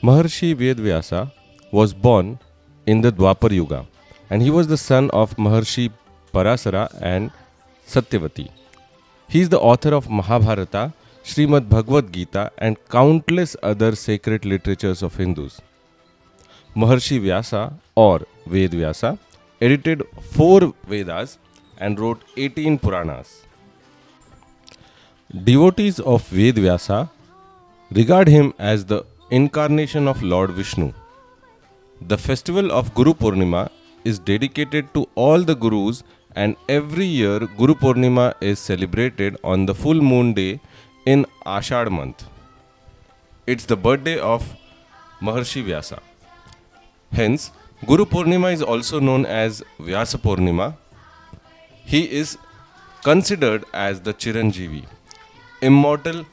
Maharshi Vedvyasa was born in the Dwapar Yuga and he was the son of Maharshi Parasara and Satyavati. He is the author of Mahabharata, Srimad Bhagavad Gita and countless other sacred literatures of Hindus. Maharshi Vyasa or Ved Vyasa edited 4 Vedas and wrote 18 Puranas. Devotees of Ved Vyasa regard him as the incarnation of Lord Vishnu. The festival of Guru Purnima is dedicated to all the Gurus, and every year Guru Purnima is celebrated on the full moon day in Ashad month. It's the birthday of Maharshi Vyasa. Hence, Guru Purnima is also known as Vyasa Purnima. He is considered as the Chiranjeevi, immortal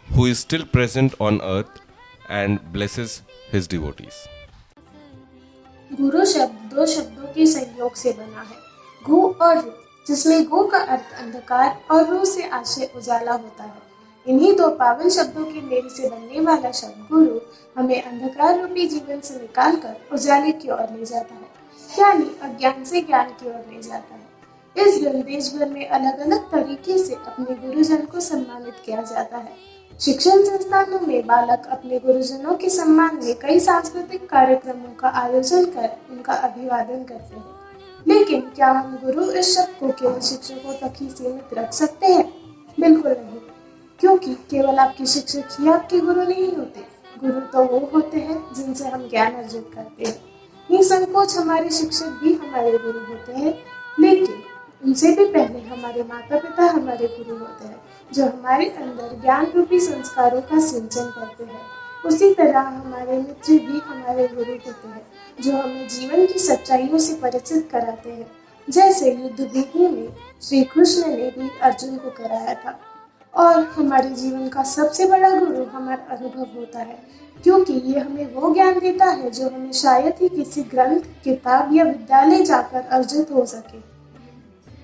who is still present on earth and blesses his devotees. गुरु शब्द 2 शब्दों के संयोग से बना है, गु और रु, जिसमें गु का अर्थ अंधकार और रु से आशय उजाला होता है। इन्हीं 2 पावन शब्दों के मेल से बनने वाला शब्द गुरु हमें अंधकार रूपी जीवन से निकालकर उजाले की ओर ले जाता है, यानी अज्ञान से ज्ञान की ओर ले जाता है। इस दिन देश भर में अलग अलग तरीके से अपने गुरुजन को सम्मानित किया जाता है। शिक्षण संस्थानों में बालक अपने गुरुजनों के सम्मान में कई सांस्कृतिक कार्यक्रमों का आयोजन कर उनका अभिवादन करते हैं। लेकिन क्या हम गुरु इस शब्द को केवल शिक्षकों तक ही सीमित रख सकते हैं? बिल्कुल नहीं, क्योंकि केवल आपके शिक्षक ही आपके गुरु नहीं होते। गुरु तो वो होते हैं जिनसे हम ज्ञान अर्जित करते हैं। निसंकोच हमारे शिक्षक भी हमारे गुरु होते हैं, लेकिन उनसे भी पहले हमारे माता पिता हमारे गुरु होते हैं, जो हमारे अंदर ज्ञान रूपी संस्कारों का सिंचन करते हैं। उसी तरह हमारे मित्र भी हमारे गुरु होते हैं, जो हमें जीवन की सच्चाइयों से परिचित कराते हैं। जैसे युद्ध भूमि में श्री कृष्ण ने भी अर्जुन को कराया था। और हमारे जीवन का सबसे बड़ा गुरु हमारा अनुभव होता है, क्योंकि ये हमें वो ज्ञान देता है जो हमें शायद ही किसी ग्रंथ, किताब या विद्यालय जाकर अर्जित हो सके।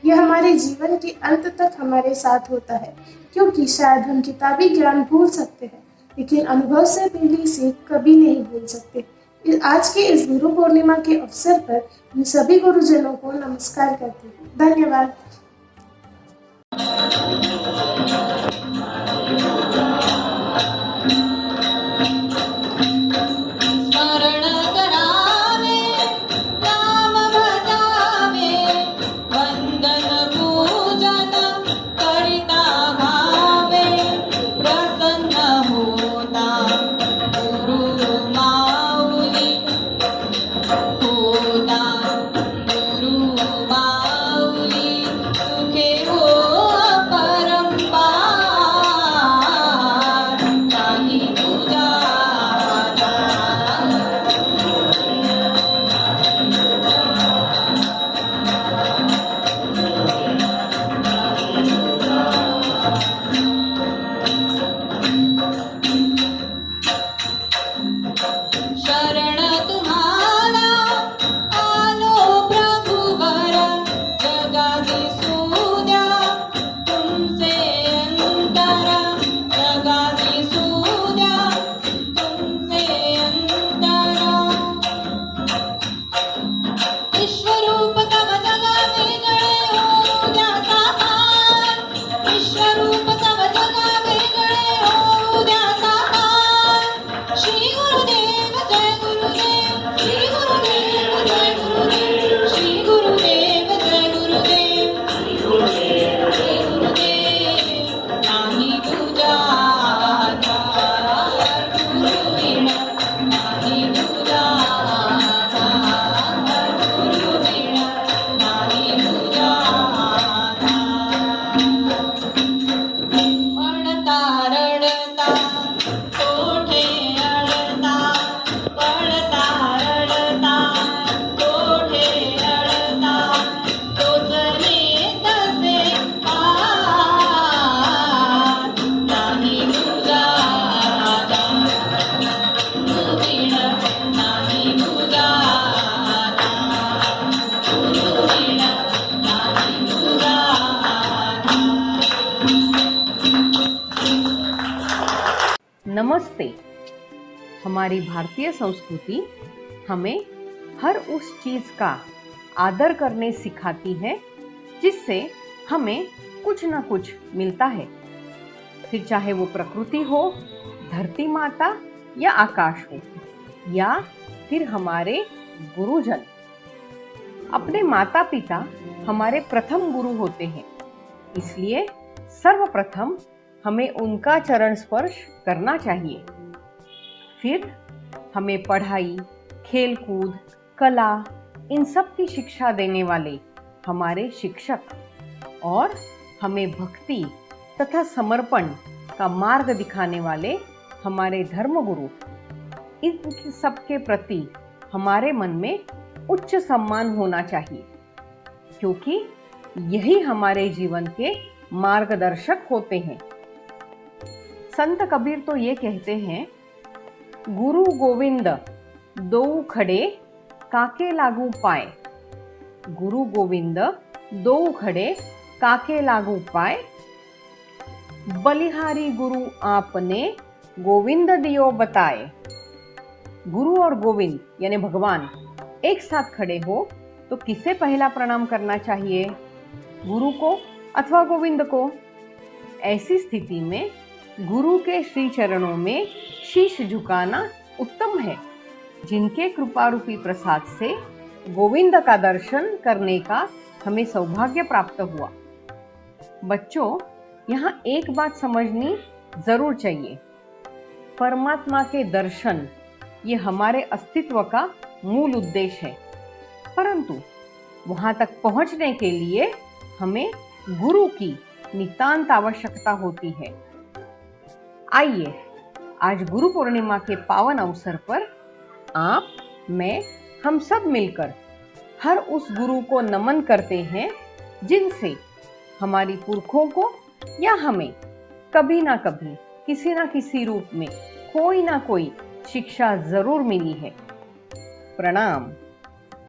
यह हमारे जीवन के अंत तक हमारे साथ होता है, क्योंकि शायद हम किताबी ज्ञान भूल सकते हैं, लेकिन अनुभव से मिली सीख कभी नहीं भूल सकते। आज के इस गुरु पूर्णिमा के अवसर पर मैं सभी गुरुजनों को नमस्कार करती हूँ। धन्यवाद। नमस्ते। हमारी भारतीय संस्कृति हमें हर उस चीज का आदर करने सिखाती है जिससे हमें कुछ ना कुछ मिलता है, फिर चाहे वो प्रकृति हो, धरती माता या आकाश हो, या फिर हमारे गुरुजन। अपने माता पिता हमारे प्रथम गुरु होते हैं, इसलिए सर्वप्रथम हमें उनका चरण स्पर्श करना चाहिए। फिर हमें पढ़ाई, खेलकूद, कला, इन सब की शिक्षा देने वाले हमारे शिक्षक और हमें भक्ति तथा समर्पण का मार्ग दिखाने वाले हमारे धर्मगुरु, इन सब के प्रति हमारे मन में उच्च सम्मान होना चाहिए, क्योंकि यही हमारे जीवन के मार्गदर्शक होते हैं। संत कबीर तो ये कहते हैं, गुरु गोविंद दो खड़े काके लागू पाए। गुरु गोविंद दो खड़े काके लागू पाए, बलिहारी गुरु आपने गोविंद दियो बताए। गुरु और गोविंद यानी भगवान एक साथ खड़े हो तो किसे पहला प्रणाम करना चाहिए, गुरु को अथवा गोविंद को? ऐसी स्थिति में गुरु के श्री चरणों में शीश झुकाना उत्तम है, जिनके कृपा रूपी प्रसाद से गोविंद का दर्शन करने का हमें सौभाग्य प्राप्त हुआ। बच्चों, यहाँ एक बात समझनी जरूर चाहिए, परमात्मा के दर्शन ये हमारे अस्तित्व का मूल उद्देश्य है, परंतु वहां तक पहुंचने के लिए हमें गुरु की नितांत आवश्यकता होती है। आइए आज गुरु पूर्णिमा के पावन अवसर पर आप, मैं, हम सब मिलकर हर उस गुरु को नमन करते हैं जिनसे हमारी पुरखों को या हमें कभी ना कभी किसी ना किसी रूप में कोई ना कोई शिक्षा जरूर मिली है। प्रणाम।